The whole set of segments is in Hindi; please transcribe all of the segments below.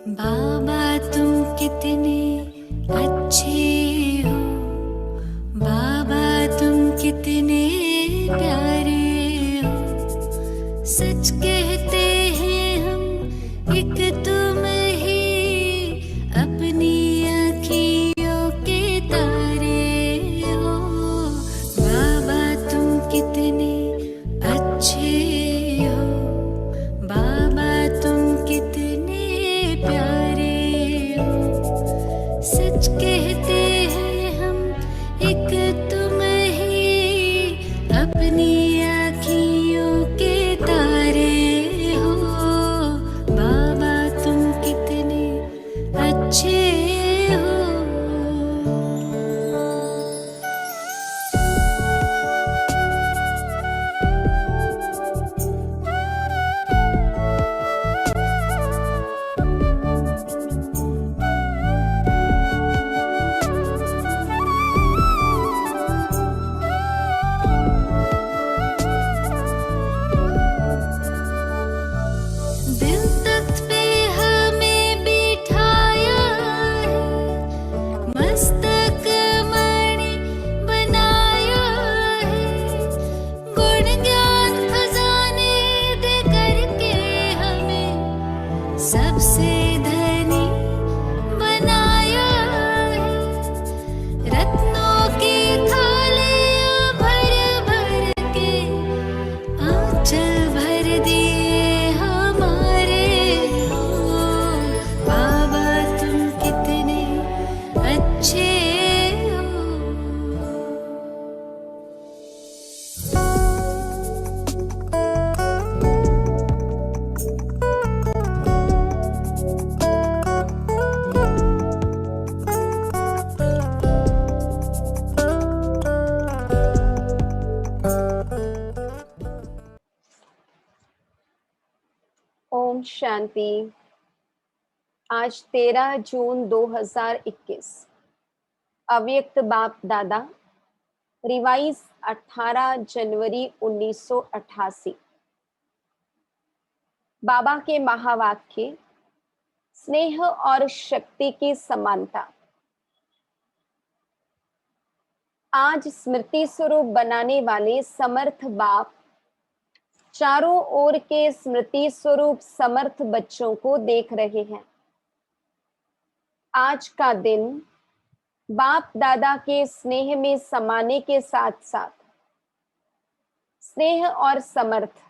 बाबा तुम कितने अच्छे हो, बाबा तुम कितने प्यारे हो। सच कहते हैं हम, एक तुम ही अपनी आँखियों के तारे हो। बाबा तुम कितने अच्छे हो, बाबा तुम कितने प्यारे हो। सच कहते हैं हम, एक तुम ही अपनी आँखियों के तारे हो। बाबा तुम कितने अच्छे हो। दिल तख्त पे हमें बिठाया है, मस्तक मणि बनाया है। गुण ज्ञान खजाने दे करके हमें सबसे धनी बनाया है। रत्नों की थालियां भर भर के आंचल भर दिए हमारे हो। बाबा तुम कितने अच्छे हो। ओम शांति। आज 13 जून 2021, अव्यक्त बाप दादा, रिवाइज 18 जनवरी 1988। बाबा के महावाक्य, स्नेह और शक्ति की समानता। आज स्मृति स्वरूप बनाने वाले समर्थ बाप चारों ओर के स्मृति स्वरूप समर्थ बच्चों को देख रहे हैं। आज का दिन बाप दादा के स्नेह में समाने के साथ साथ स्नेह और समर्थ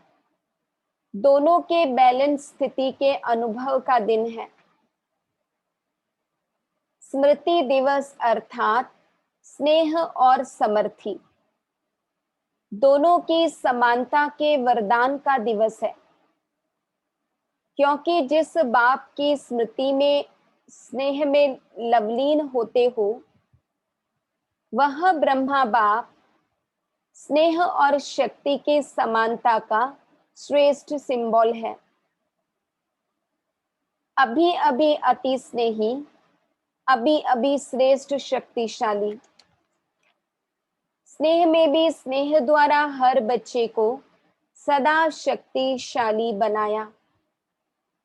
दोनों के बैलेंस स्थिति के अनुभव का दिन है। स्मृति दिवस अर्थात स्नेह और समर्थी दोनों की समानता के वरदान का दिवस है, क्योंकि जिस बाप की स्मृति में स्नेह में लवलीन होते हो, वह ब्रह्मा बाप स्नेह और शक्ति की समानता का श्रेष्ठ सिंबल है। अभी अभी अति स्नेही, अभी अभी श्रेष्ठ शक्तिशाली। स्नेह में भी स्नेह द्वारा हर बच्चे को सदा शक्तिशाली बनाया।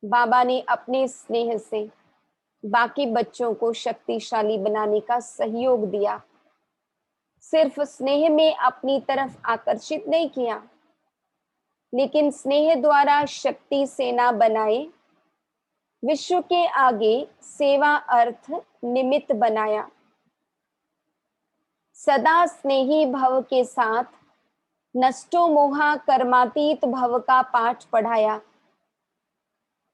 बाबा ने अपने स्नेह से बाकी बच्चों को शक्तिशाली बनाने का सहयोग दिया। सिर्फ स्नेह में अपनी तरफ आकर्षित नहीं किया, लेकिन स्नेह द्वारा शक्ति सेना बनाए, विश्व के आगे सेवा अर्थ निमित्त बनाया। सदा स्नेही भव के साथ नष्टो मोहा कर्मातीत भव का पाठ पढ़ाया।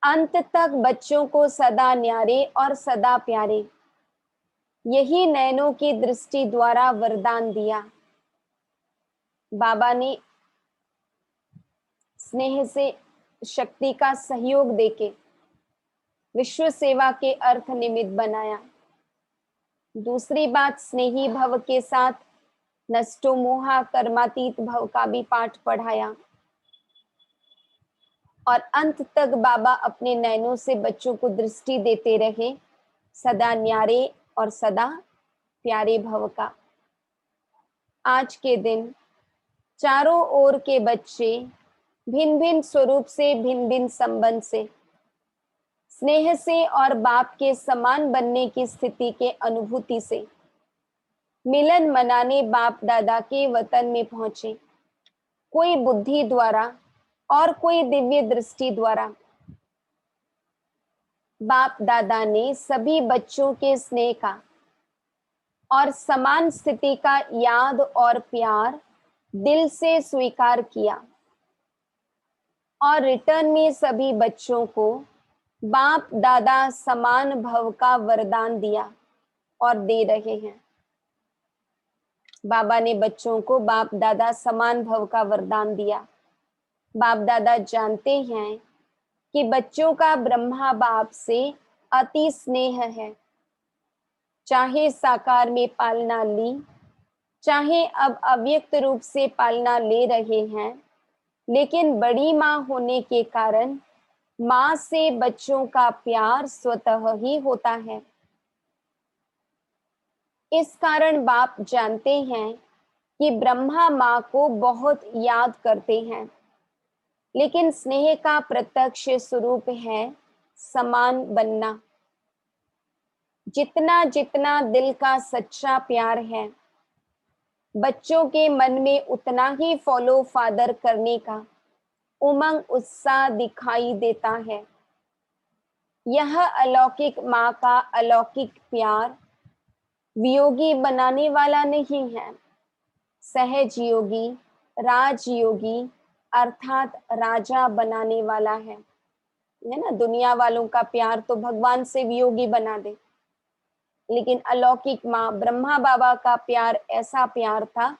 अंत तक बच्चों को सदा न्यारे और सदा प्यारे, यही नैनों की दृष्टि द्वारा वरदान दिया। बाबा ने स्नेह से शक्ति का सहयोग देके विश्व सेवा के अर्थ निमित्त बनाया। दूसरी बात, स्नेही भव के साथ नष्टो मोहा कर्मातीत भव का भी पाठ पढ़ाया। और अंत तक बाबा अपने नैनों से बच्चों को दृष्टि देते रहे, सदा न्यारे और सदा प्यारे भव का। आज के दिन चारों ओर के बच्चे भिन्न भिन्न स्वरूप से, भिन्न भिन्न संबंध से स्नेह से और बाप के समान बनने की स्थिति के अनुभूति से मिलन मनाने बाप दादा के वतन में पहुंचे। कोई बुद्धि द्वारा और कोई दिव्य दृष्टि द्वारा बाप दादा ने सभी बच्चों के स्नेह का और समान स्थिति का याद और प्यार दिल से स्वीकार किया और रिटर्न में सभी बच्चों को बाप दादा समान भव का वरदान दिया और दे रहे हैं। बाबा ने बच्चों को बाप दादा समान भव का वरदान दिया। बाप दादा जानते हैं कि बच्चों का ब्रह्मा बाप से अति स्नेह है। चाहे साकार में पालना ली, चाहे अब अव्यक्त रूप से पालना ले रहे हैं, लेकिन बड़ी माँ होने के कारण माँ से बच्चों का प्यार स्वतः ही होता है। इस कारण बाप जानते हैं कि ब्रह्मा माँ को बहुत याद करते हैं, लेकिन स्नेह का प्रत्यक्ष स्वरूप है समान बनना। जितना जितना दिल का सच्चा प्यार है, बच्चों के मन में उतना ही फॉलो फादर करने का उमंग उत्साह दिखाई देता है। यह अलौकिक माँ का अलौकिक प्यार वियोगी बनाने वाला नहीं है, सहज योगी, राजयोगी अर्थात राजा बनाने वाला है ना। दुनिया वालों का प्यार तो भगवान से वियोगी बना दे, लेकिन अलौकिक माँ ब्रह्मा बाबा का प्यार ऐसा प्यार था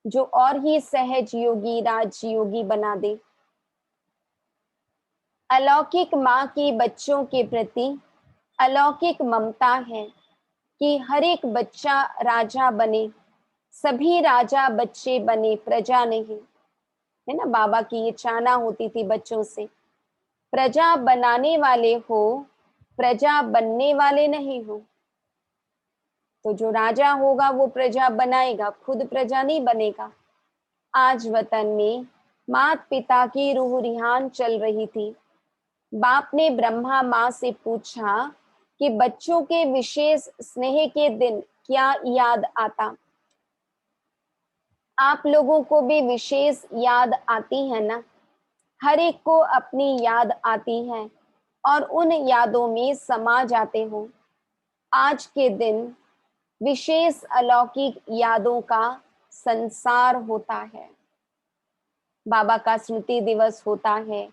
जो और ही सहज योगी, राजयोगी बना दे। अलौकिक माँ की बच्चों के प्रति अलौकिक ममता है कि हर एक बच्चा राजा बने, सभी राजा बच्चे बने, प्रजा नहीं, है ना। बाबा की ये चाहना होती थी बच्चों से, प्रजा बनाने वाले हो, प्रजा बनने वाले नहीं हो। तो जो राजा होगा वो प्रजा बनाएगा, खुद प्रजा नहीं बनेगा। आज वतन में मात पिता की रूह रिहान चल रही थी। बाप ने ब्रह्मा माँ से पूछा कि बच्चों के विशेष स्नेह के दिन क्या याद आता। आप लोगों को भी विशेष याद आती है ना। हर एक को अपनी याद आती है और उन यादों में समा जाते हो। आज के दिन विशेष अलौकिक यादों का संसार होता है। बाबा का स्मृति दिवस होता है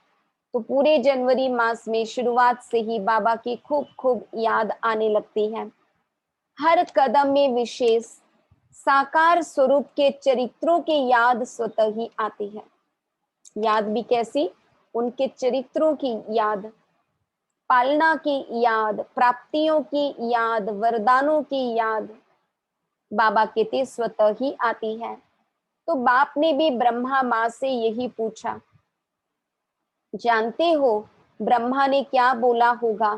तो पूरे जनवरी मास में शुरुआत से ही बाबा की खूब खूब याद आने लगती है। हर कदम में विशेष साकार स्वरूप के चरित्रों की याद स्वतः ही आती है। याद भी कैसी? उनके चरित्रों की याद, पालना की याद, प्राप्तियों की याद, वरदानों की याद बाबा के ते स्वतः ही आती है। तो बाप ने भी ब्रह्मा माँ से यही पूछा। जानते हो ब्रह्मा ने क्या बोला होगा?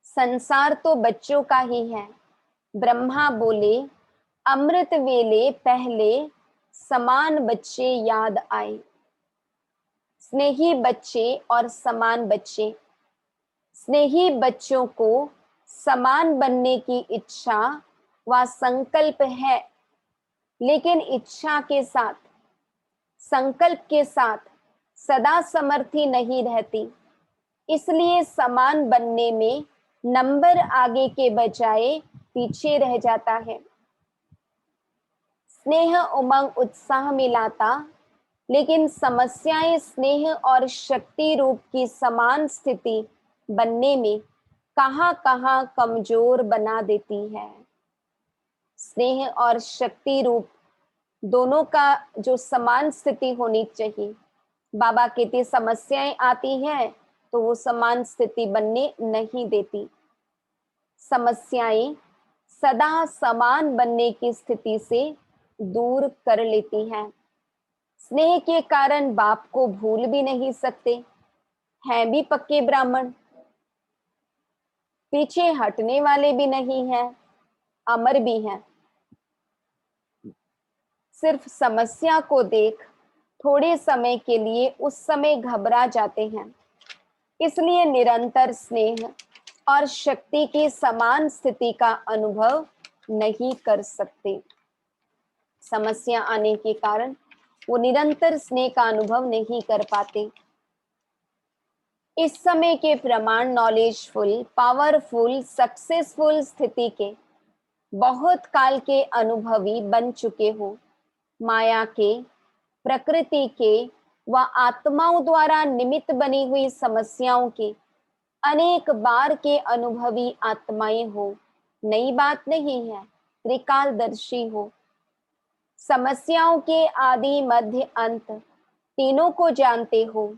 संसार तो बच्चों का ही है। ब्रह्मा बोले, अमृत वेले पहले समान बच्चे याद आए। स्नेही बच्चे और समान बच्चे। स्नेही बच्चों को समान बनने की इच्छा व संकल्प है, लेकिन इच्छा के साथ, संकल्प के साथ सदा समर्थी नहीं रहती। इसलिए समान बनने में नंबर आगे के बजाय पीछे रह जाता है। स्नेह उमंग उत्साह में लाता, लेकिन समस्याएं स्नेह और शक्ति रूप की समान स्थिति बनने में कहां कहां कमजोर बना देती है। स्नेह और शक्ति रूप दोनों का जो समान स्थिति होनी चाहिए, बाबा कहते समस्याएं आती हैं तो वो समान स्थिति बनने नहीं देती। समस्याएं सदा समान बनने की स्थिति से दूर कर लेती हैं। स्नेह के कारण बाप को भूल भी नहीं सकते, हैं भी पक्के ब्राह्मण, पीछे हटने वाले भी नहीं हैं, अमर भी हैं। सिर्फ समस्या को देख थोड़े समय के लिए उस समय घबरा जाते हैं। इसलिए निरंतर स्नेह और शक्ति की समान स्थिति का अनुभव नहीं कर सकते। समस्या आने के कारण वो निरंतर स्नेह का अनुभव नहीं कर पाते। इस समय के प्रमाण नॉलेजफुल, पावरफुल, सक्सेसफुल स्थिति के बहुत काल के अनुभवी बन चुके हो। माया के, प्रकृति के व आत्माओं द्वारा निमित्त बनी हुई समस्याओं के अनेक बार के अनुभवी आत्माएं हो। नई बात नहीं है, त्रिकालदर्शी हो। समस्याओं के आदि, मध्य, अंत तीनों को जानते हो।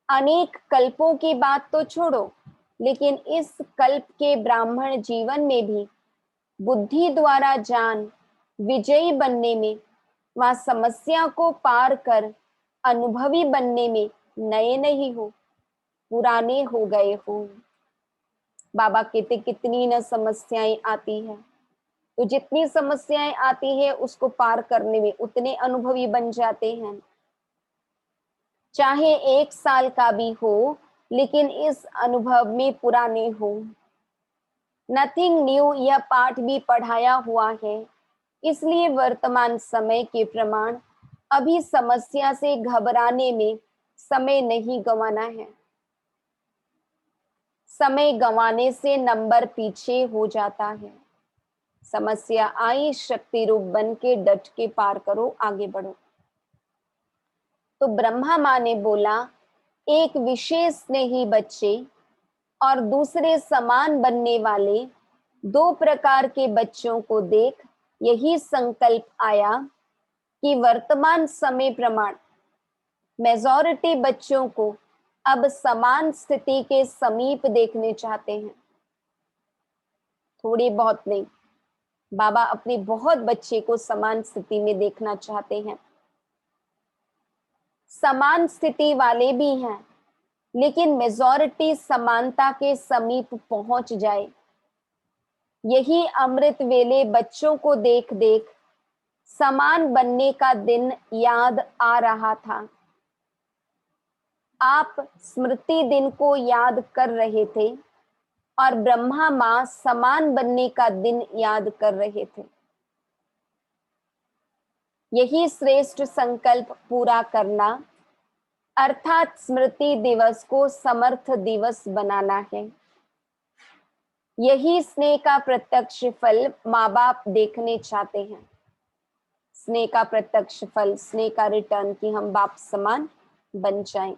अनेक कल्पों की बात तो छोड़ो, लेकिन इस कल्प के ब्राह्मण जीवन में भी बुद्धि द्वारा जान विजयी बनने में, वहां समस्या को पार कर अनुभवी बनने में नए नहीं हो, पुराने हो गए हो। बाबा कहते कितनी न समस्याएं आती है, तो जितनी समस्याएं आती है उसको पार करने में उतने अनुभवी बन जाते हैं। चाहे 1 साल का भी हो, लेकिन इस अनुभव में पुराने हो। नथिंग न्यू, यह पाठ भी पढ़ाया हुआ है। इसलिए वर्तमान समय के प्रमाण अभी समस्या से घबराने में समय नहीं गंवाना है। समय गंवाने से नंबर पीछे हो जाता है। समस्या आई, शक्ति रूप बन के डट के पार करो, आगे बढ़ो। तो ब्रह्मा माँ ने बोला, एक विशेष स्नेही बच्चे और दूसरे समान बनने वाले 2 प्रकार के बच्चों को देख यही संकल्प आया कि वर्तमान समय प्रमाण मेजॉरिटी बच्चों को अब समान स्थिति के समीप देखने चाहते हैं। थोड़ी बहुत नहीं, बाबा अपने बहुत बच्चे को समान स्थिति में देखना चाहते हैं। समान स्थिति वाले भी हैं, लेकिन मेजॉरिटी समानता के समीप पहुंच जाए। यही अमृत वेले बच्चों को देख देख समान बनने का दिन याद आ रहा था। आप स्मृति दिन को याद कर रहे थे और ब्रह्मा माँ समान बनने का दिन याद कर रहे थे। यही श्रेष्ठ संकल्प पूरा करना, अर्थात स्मृति दिवस को समर्थ दिवस बनाना है। यही स्नेह का प्रत्यक्ष फल माँ बाप देखने चाहते हैं। स्नेह का प्रत्यक्ष फल, स्नेह का रिटर्न, कि हम बाप समान बन जाएं।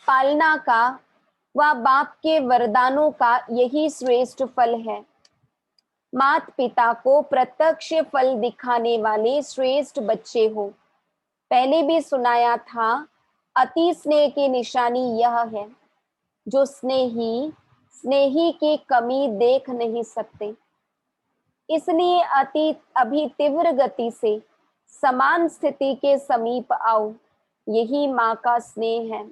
पालना का व बाप के वरदानों का यही श्रेष्ठ फल है। माता पिता को प्रत्यक्ष फल दिखाने वाले श्रेष्ठ बच्चे हो। पहले भी सुनाया था, अति स्नेह की निशानी यह है, जो स्नेही की कमी देख नहीं सकते। इसलिए अभी तीव्र गति से समान स्थिति के समीप आओ। यही माँ का स्नेह है।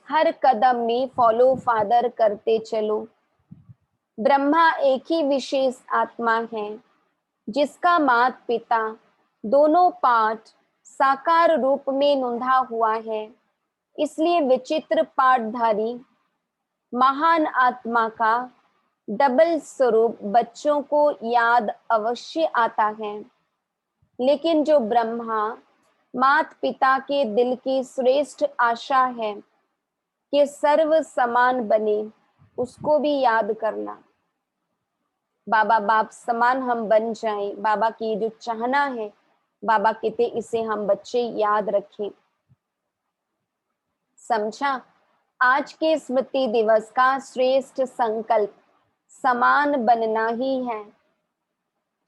हर कदम में फॉलो फादर करते चलो। ब्रह्मा एक ही विशेष आत्मा है, जिसका माता पिता दोनों पाठ साकार रूप में नोंधा हुआ है। इसलिए विचित्र पाठधारी महान आत्मा का डबल स्वरूप बच्चों को याद अवश्य आता है। लेकिन जो ब्रह्मा माता पिता के दिल की श्रेष्ठ आशा है कि सर्व समान बने, उसको भी याद करना। बाबा बाप समान हम बन जाएं, बाबा की जो चाहना है, बाबा कहते इसे हम बच्चे याद रखें। समझा? आज के स्मृति दिवस का श्रेष्ठ संकल्प समान बनना ही है।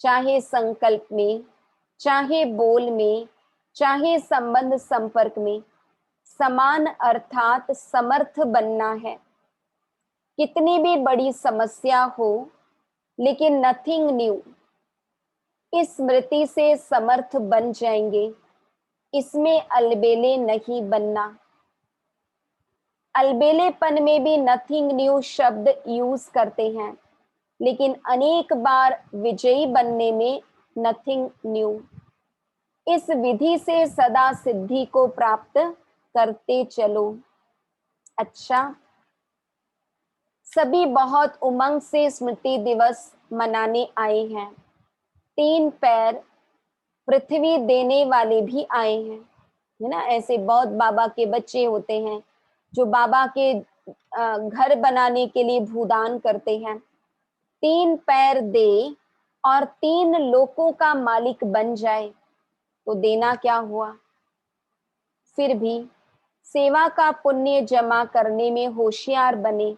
चाहे संकल्प में, चाहे बोल में, चाहे संबंध संपर्क में, समान अर्थात समर्थ बनना है। कितनी भी बड़ी समस्या हो, लेकिन नथिंग न्यू, इस स्मृति से समर्थ बन जाएंगे। इसमें अलबेले नहीं बनना। अलबेलेपन में भी नथिंग न्यू शब्द यूज करते हैं, लेकिन अनेक बार विजयी बनने में नथिंग न्यू। इस विधि से सदा सिद्धि को प्राप्त करते चलो। अच्छा, सभी बहुत उमंग से स्मृति दिवस मनाने आए हैं। 3 पैर पृथ्वी देने वाले भी आए हैं, है ना। ऐसे बहुत बाबा के बच्चे होते हैं जो बाबा के घर बनाने के लिए भूदान करते हैं। 3 पैर दे और 3 लोकों का मालिक बन जाए तो देना क्या हुआ। फिर भी सेवा का पुण्य जमा करने में होशियार बने,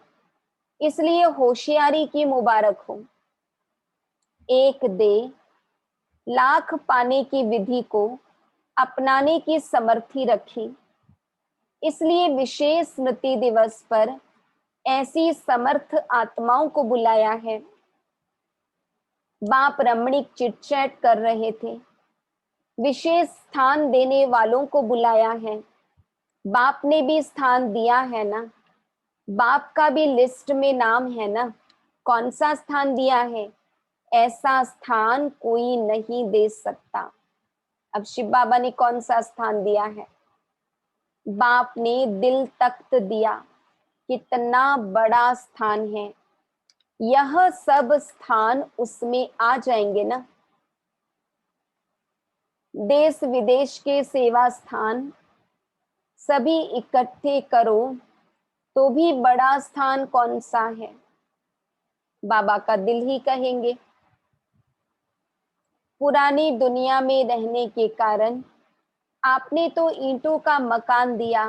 इसलिए होशियारी की मुबारक हो। 1 दे लाख पाने की विधि को अपनाने की समर्थी रखी, इसलिए विशेष स्मृति दिवस पर ऐसी समर्थ आत्माओं को बुलाया है। बाप रमणीक चिटचैट कर रहे थे, विशेष स्थान देने वालों को बुलाया है। बाप ने भी स्थान दिया है ना, बाप का भी लिस्ट में नाम है ना। कौन सा स्थान दिया है? ऐसा स्थान कोई नहीं दे सकता। अब शिव बाबा ने कौन सा स्थान दिया है? बाप ने दिल तख्त दिया, कितना बड़ा स्थान है। यह सब स्थान उसमें आ जाएंगे ना। देश विदेश के सेवा स्थान सभी इकट्ठे करो तो भी बड़ा स्थान कौन सा है? बाबा का दिल ही कहेंगे। पुरानी दुनिया में रहने के कारण आपने तो ईंटों का मकान दिया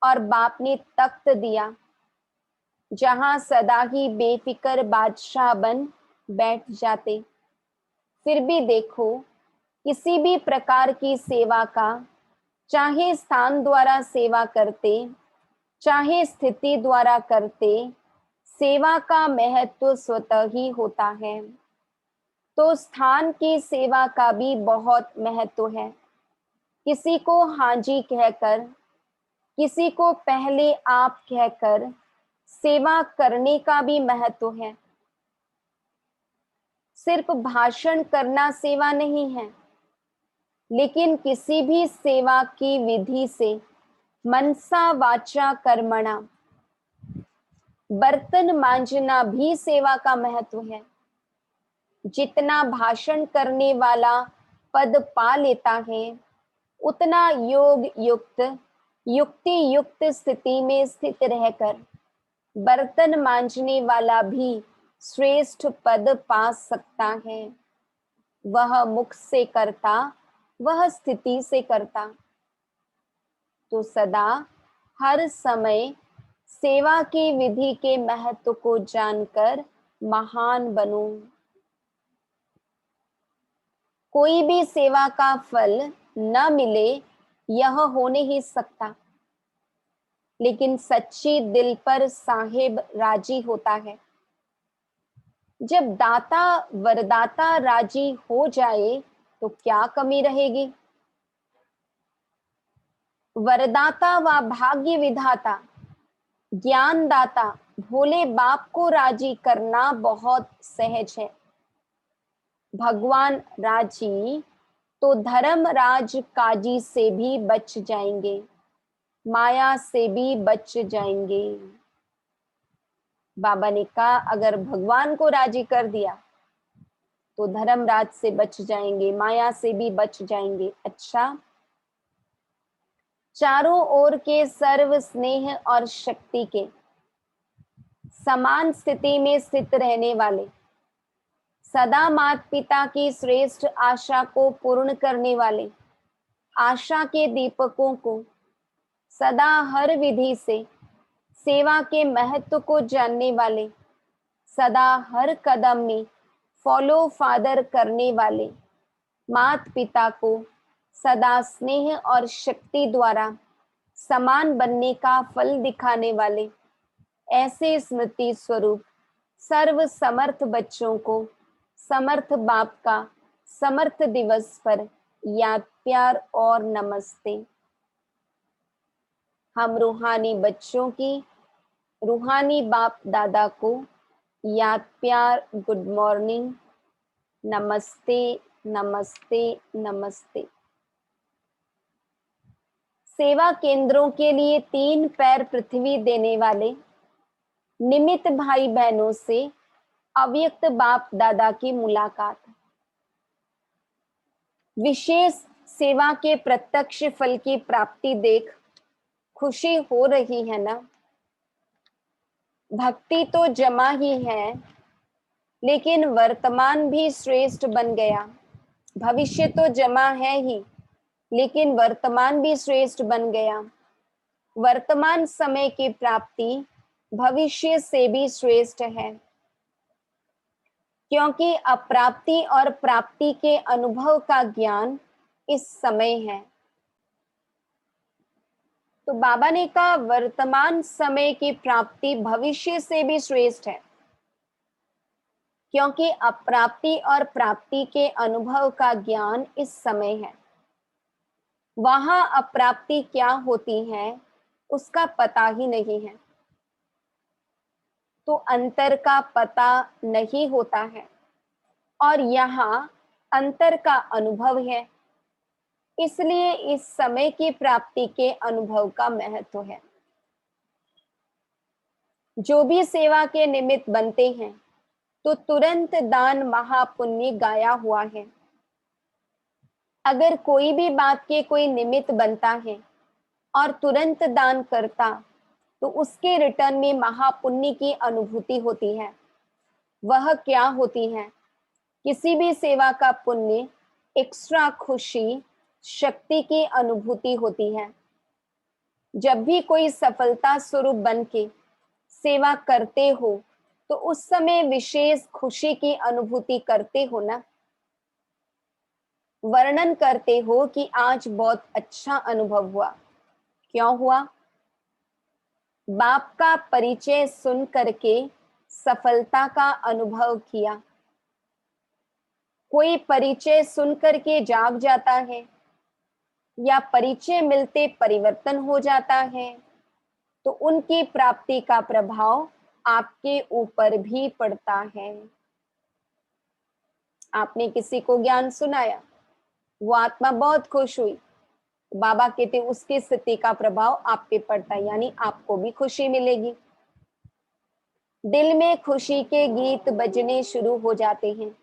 और बाप ने तख्त दिया, जहां सदा ही बेफिक्र बादशाह बन बैठ जाते। फिर भी देखो, किसी भी प्रकार की सेवा का, चाहे स्थान द्वारा सेवा करते चाहे स्थिति द्वारा करते, सेवा का महत्व स्वतः ही होता है। तो स्थान की सेवा का भी बहुत महत्व है। किसी को हाँ जी कहकर, किसी को पहले आप कहकर सेवा करने का भी महत्व है। सिर्फ भाषण करना सेवा नहीं है, लेकिन किसी भी सेवा की विधि से मनसा वाचा कर्मणा, बर्तन मांजना भी सेवा का महत्व है। जितना भाषण करने वाला पद पा लेता है, उतना योग युक्त युक्ति युक्त स्थिति में स्थित रहकर बर्तन मांजने वाला भी श्रेष्ठ पद पा सकता है। वह मुख से करता, वह स्थिति से करता। तो सदा हर समय सेवा की विधि के महत्व को जानकर महान बनो। कोई भी सेवा का फल न मिले यह हो नहीं सकता, लेकिन सच्ची दिल पर साहिब राजी होता है। जब दाता वरदाता राजी हो जाए तो क्या कमी रहेगी। वरदाता व भाग्य विधाता ज्ञानदाता भोले बाप को राजी करना बहुत सहज है। भगवान राजी तो धर्मराज काजी से भी बच जाएंगे, माया से भी बच जाएंगे। बाबा ने कहा अगर भगवान को राजी कर दिया तो धर्मराज से बच जाएंगे, माया से भी बच जाएंगे। अच्छा, चारों ओर के सर्व स्नेह और शक्ति के समान स्थिति में स्थित रहने वाले, सदा माता पिता की श्रेष्ठ आशा को पूर्ण करने वाले, आशा के दीपकों को सदा हर विधि से सेवा के महत्व को जानने वाले, सदा हर कदम में फॉलो फादर करने वाले, माता पिता को सदा स्नेह और शक्ति द्वारा समान बनने का फल दिखाने वाले, ऐसे स्मृति स्वरूप सर्व समर्थ बच्चों को समर्थ बाप का समर्थ दिवस पर याद प्यार और नमस्ते। हम रूहानी बच्चों की रूहानी बाप दादा को याद प्यार गुड मॉर्निंग, नमस्ते नमस्ते नमस्ते। सेवा केंद्रों के लिए 3 पैर पृथ्वी देने वाले निमित्त भाई बहनों से अव्यक्त बाप दादा की मुलाकात। विशेष सेवा के प्रत्यक्ष फल की प्राप्ति देख खुशी हो रही है ना? भक्ति तो जमा ही है, लेकिन वर्तमान भी श्रेष्ठ बन गया। भविष्य तो जमा है ही, लेकिन वर्तमान भी श्रेष्ठ बन गया। वर्तमान समय की प्राप्ति भविष्य से भी श्रेष्ठ है, क्योंकि अप्राप्ति और प्राप्ति के अनुभव का ज्ञान इस समय है। तो बाबा ने कहा वर्तमान समय की प्राप्ति भविष्य से भी श्रेष्ठ है, क्योंकि अप्राप्ति और प्राप्ति के अनुभव का ज्ञान इस समय है। वहां अप्राप्ति क्या होती है उसका पता ही नहीं है, तो अंतर का पता नहीं होता है, और यहाँ अंतर का अनुभव है। इसलिए इस समय की प्राप्ति के अनुभव का महत्व है। जो भी सेवा के निमित्त बनते हैं तो तुरंत दान महापुण्य गाया हुआ है। अगर कोई भी बात के कोई निमित्त बनता है और तुरंत दान करता तो उसके रिटर्न में महापुण्य की अनुभूति होती है। वह क्या होती है? किसी भी सेवा का पुण्य एक्स्ट्रा खुशी शक्ति की अनुभूति होती है। जब भी कोई सफलता स्वरूप बन के सेवा करते हो तो उस समय विशेष खुशी की अनुभूति करते हो ना? वर्णन करते हो कि आज बहुत अच्छा अनुभव हुआ। क्यों हुआ? बाप का परिचय सुन करके सफलता का अनुभव किया। कोई परिचय सुन करके जाग जाता है या परिचय मिलते परिवर्तन हो जाता है, तो उनकी प्राप्ति का प्रभाव आपके ऊपर भी पड़ता है। आपने किसी को ज्ञान सुनाया, वो आत्मा बहुत खुश हुई, बाबा कहते उसकी स्थिति का प्रभाव आप पे पड़ता है, यानी आपको भी खुशी मिलेगी। दिल में खुशी के गीत बजने शुरू हो जाते हैं।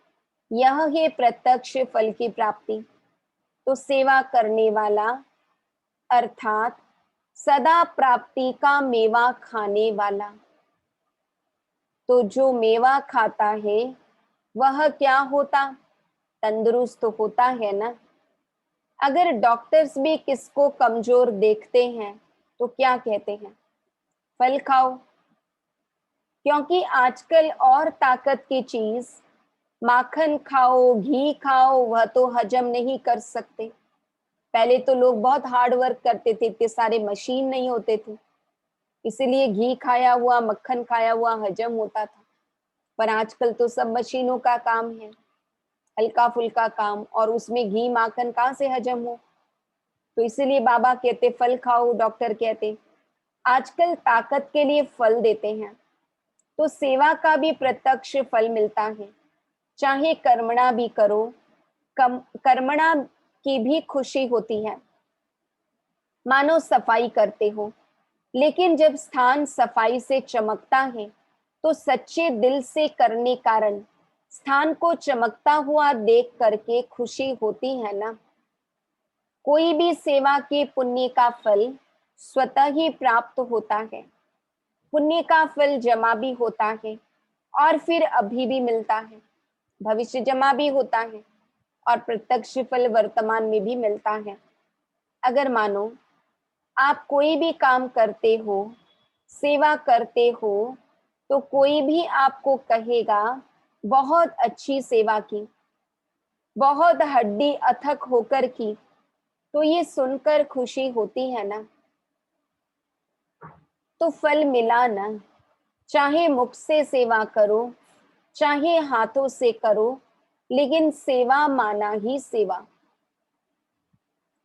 यह है प्रत्यक्ष फल की प्राप्ति। तो सेवा करने वाला अर्थात सदा प्राप्ति का मेवा खाने वाला, तो जो मेवा खाता है वह क्या होता? तंदुरुस्त होता है ना। अगर डॉक्टर्स भी किसको कमजोर देखते हैं तो क्या कहते हैं? फल खाओ, क्योंकि आजकल और ताकत की चीज माखन खाओ, घी खाओ, वह तो हजम नहीं कर सकते। पहले तो लोग बहुत हार्ड वर्क करते थे, इतने सारे मशीन नहीं होते थे, इसीलिए घी खाया हुआ, मक्खन खाया हुआ हजम होता था। पर आजकल तो सब मशीनों का काम है, हल्का फुल्का काम, और उसमें घी माखन कहाँ से हजम हो? तो इसीलिए बाबा कहते फल खाओ, डॉक्टर कहते आजकल ताकत के लिए फल देते हैं। तो सेवा का भी प्रत्यक्ष फल मिलता है, चाहे कर्मणा भी करो, कर्मणा की भी खुशी होती है। मानो सफाई करते हो, लेकिन जब स्थान सफाई से चमकता है तो सच्चे दिल से करने कारण स्थान को चमकता हुआ देख करके खुशी होती है ना। कोई भी सेवा के पुण्य का फल स्वतः ही प्राप्त होता है। पुण्य का फल जमा भी होता है और फिर अभी भी मिलता है, भविष्य जमा भी होता है और प्रत्यक्ष फल वर्तमान में भी मिलता है। अगर मानो आप कोई भी काम करते हो, सेवा करते हो, तो कोई भी आपको कहेगा बहुत अच्छी सेवा की, बहुत हड्डी अथक होकर की, तो ये सुनकर खुशी होती है ना। तो फल मिला ना, चाहे मुख से सेवा करो, चाहे हाथों से करो, लेकिन सेवा माना ही सेवा।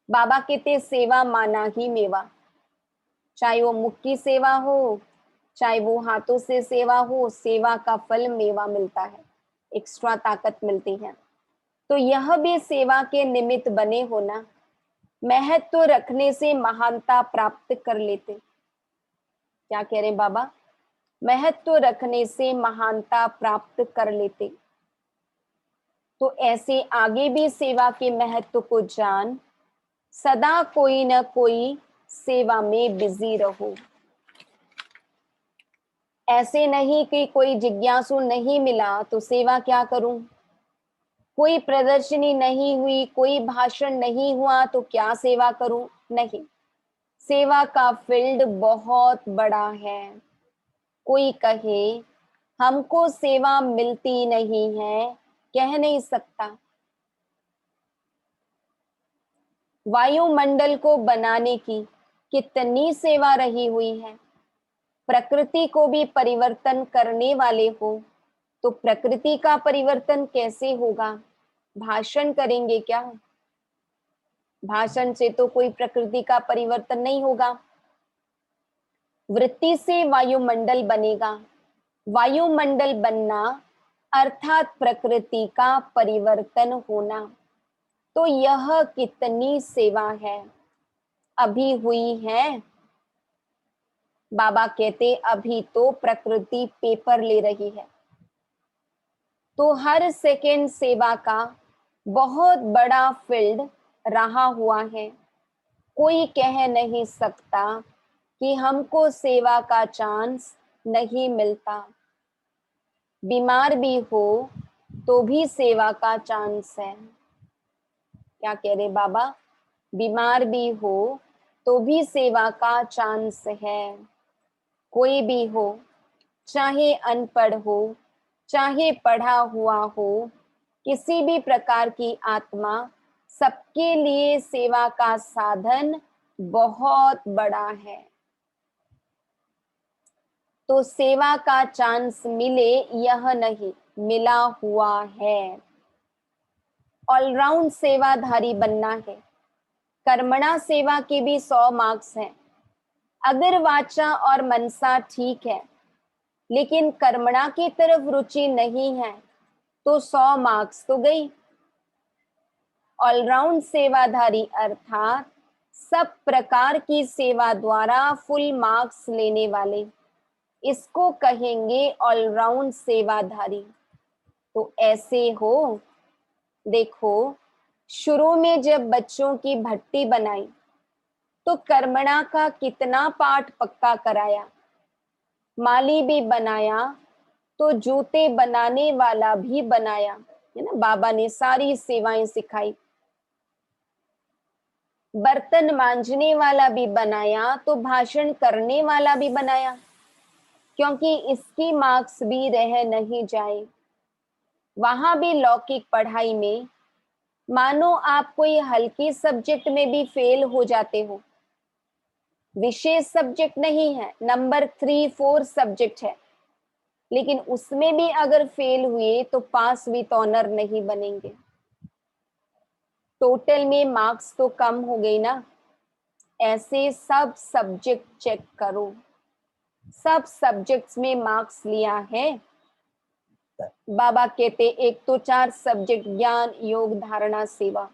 बाबा कहते सेवा माना ही मेवा। चाहे वो मुख की सेवा हो, चाहे वो हाथों से सेवा हो, सेवा का फल मेवा मिलता है, एक्स्ट्रा ताकत मिलती है। तो यह भी सेवा के निमित्त बने हो ना। महत्व रखने से महानता प्राप्त कर लेते। क्या कह रहे हैं बाबा? महत्व रखने से महानता प्राप्त कर लेते। तो ऐसे आगे भी सेवा के महत्व को जान सदा कोई न कोई सेवा में बिजी रहो। ऐसे नहीं कि कोई जिज्ञासु नहीं मिला तो सेवा क्या करूं, कोई प्रदर्शनी नहीं हुई, कोई भाषण नहीं हुआ तो क्या सेवा करूं। नहीं, सेवा का फील्ड बहुत बड़ा है। कोई कहे हमको सेवा मिलती नहीं है, कह नहीं सकता। वायुमंडल को बनाने की कितनी सेवा रही हुई है। प्रकृति को भी परिवर्तन करने वाले हो तो प्रकृति का परिवर्तन कैसे होगा? भाषण करेंगे क्या? भाषण से तो कोई प्रकृति का परिवर्तन नहीं होगा। वृत्ति से वायुमंडल बनेगा। वायुमंडल बनना अर्थात प्रकृति का परिवर्तन होना। तो यह कितनी सेवा है, अभी हुई है। बाबा कहते अभी तो प्रकृति पेपर ले रही है। तो हर सेकेंड सेवा का बहुत बड़ा फील्ड रहा हुआ है। कोई कह नहीं सकता कि हमको सेवा का चांस नहीं मिलता। बीमार भी हो तो भी सेवा का चांस है। क्या कह रहे बाबा? बीमार भी हो तो भी सेवा का चांस है। कोई भी हो, चाहे अनपढ़ हो चाहे पढ़ा हुआ हो, किसी भी प्रकार की आत्मा, सबके लिए सेवा का साधन बहुत बड़ा है। तो सेवा का चांस मिले यह नहीं, मिला हुआ है। ऑलराउंड सेवाधारी बनना है। कर्मणा सेवा के भी 100 मार्क्स हैं। अगर वाचा और मनसा ठीक है लेकिन कर्मणा की तरफ रुचि नहीं है तो 100 मार्क्स तो गई। ऑलराउंड सेवाधारी अर्थात सब प्रकार की सेवा द्वारा फुल मार्क्स लेने वाले, इसको कहेंगे ऑलराउंड सेवाधारी। तो ऐसे हो, देखो शुरू में जब बच्चों की भट्टी बनाई तो कर्मणा का कितना पाठ पक्का कराया। माली भी बनाया तो जूते बनाने वाला भी बनाया, है ना। बाबा ने सारी सेवाएं सिखाई। बर्तन मांजने वाला भी बनाया तो भाषण करने वाला भी बनाया, क्योंकि इसकी मार्क्स भी रह नहीं जाए। वहां भी लौकिक पढ़ाई में मानो आप कोई हल्की सब्जेक्ट में भी फेल हो जाते हो, विशेष सब्जेक्ट नहीं है, नंबर 3-4 सब्जेक्ट है, लेकिन उसमें भी अगर फेल हुए तो पास विद ऑनर नहीं बनेंगे। टोटल में मार्क्स तो कम हो गई ना। ऐसे सब सब्जेक्ट चेक करो, सब सब्जेक्ट्स में मार्क्स लिया है। बाबा कहते एक तो 4 सब्जेक्ट, ज्ञान योग धारणा सेवा।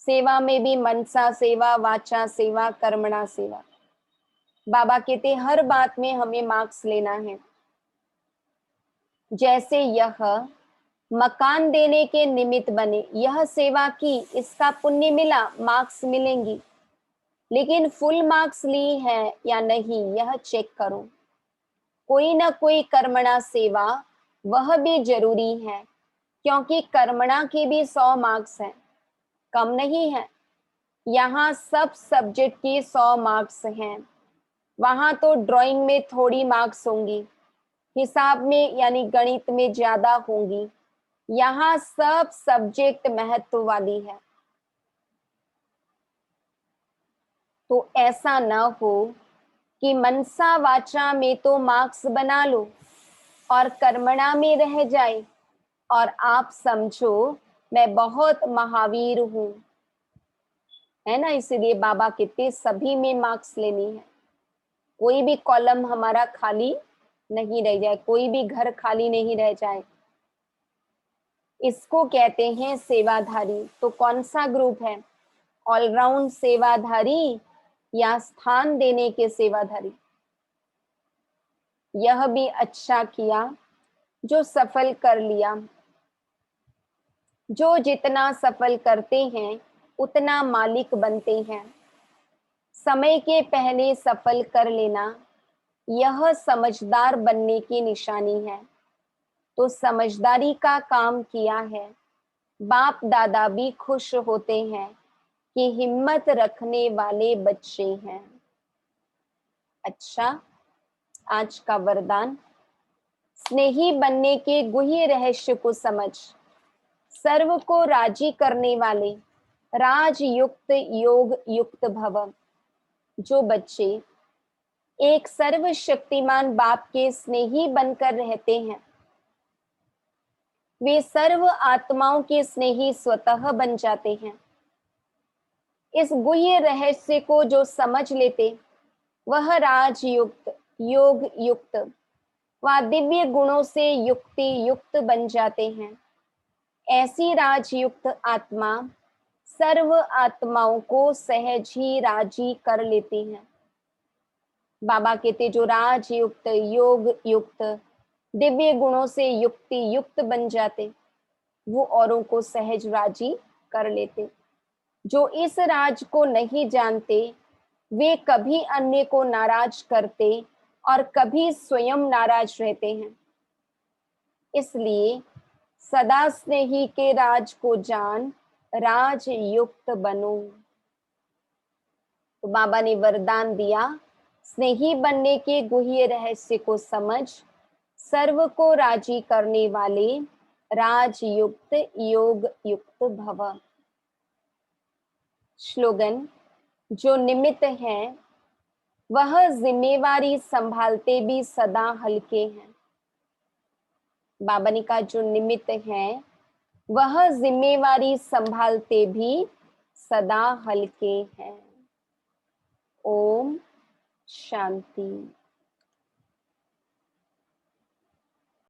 सेवा में भी मनसा सेवा, वाचा सेवा, कर्मणा सेवा। बाबा कहते हर बात में हमें मार्क्स लेना है। जैसे यह मकान देने के निमित्त बने, यह सेवा की, इसका पुण्य मिला, मार्क्स मिलेंगी। लेकिन फुल मार्क्स ली है या नहीं यह चेक करो। कोई ना कोई कर्मणा सेवा वह भी जरूरी है, क्योंकि कर्मणा की भी 100 मार्क्स हैं, कम नहीं है। यहाँ सब सब्जेक्ट की 100 मार्क्स हैं। वहां तो ड्राइंग में थोड़ी मार्क्स होंगी, हिसाब में यानी गणित में ज्यादा होंगी। यहाँ सब सब्जेक्ट महत्व वाली है। तो ऐसा ना हो कि मनसा वाचा में तो मार्क्स बना लो और कर्मणा में रह जाए और आप समझो मैं बहुत महावीर हूं, है ना। इसलिए बाबा कहते सभी में मार्क्स लेनी है। कोई भी कॉलम हमारा खाली नहीं रह जाए, कोई भी घर खाली नहीं रह जाए। इसको कहते हैं सेवाधारी। तो कौन सा ग्रुप है? ऑलराउंड सेवाधारी या स्थान देने के सेवाधारी? यह भी अच्छा किया जो सफल कर लिया। जो जितना सफल करते हैं उतना मालिक बनते हैं। समय के पहले सफल कर लेना यह समझदार बनने की निशानी है। तो समझदारी का काम किया है। बाप दादा भी खुश होते हैं कि हिम्मत रखने वाले बच्चे हैं। अच्छा, आज का वरदान, स्नेही बनने के गुह्य रहस्य को समझ, सर्व को राजी करने वाले राजयुक्त योग युक्त भव। जो बच्चे एक सर्वशक्तिमान बाप के स्नेही बनकर रहते हैं, वे सर्व आत्माओं के स्नेही स्वतः बन जाते हैं। इस गुह्य रहस्य को जो समझ लेते, वह राजयुक्त योग युक्त व दिव्य गुणों से युक्ति युक्त बन जाते हैं। ऐसी राजयुक्त आत्मा सर्व आत्माओं को सहज ही राजी कर लेती है। बाबा कहते जो राजयुक्त योग युक्त दिव्य गुणों से युक्ति युक्त बन जाते, वो औरों को सहज राजी कर लेते। जो इस राज को नहीं जानते, वे कभी अन्य को नाराज करते और कभी स्वयं नाराज रहते हैं। इसलिए सदा स्नेही के राज को जान, राजयुक्त बनो। तो बाबा ने वरदान दिया, स्नेही बनने के गुह्य रहस्य को समझ, सर्व को राजी करने वाले राजयुक्त योग युक्त भव। स्लोगन, जो निमित्त हैं वह जिम्मेवारी संभालते भी सदा हल्के हैं। बाबा ने कहा जो निमित्त हैं वह जिम्मेवारी संभालते भी सदा हल्के हैं। ओम शांति।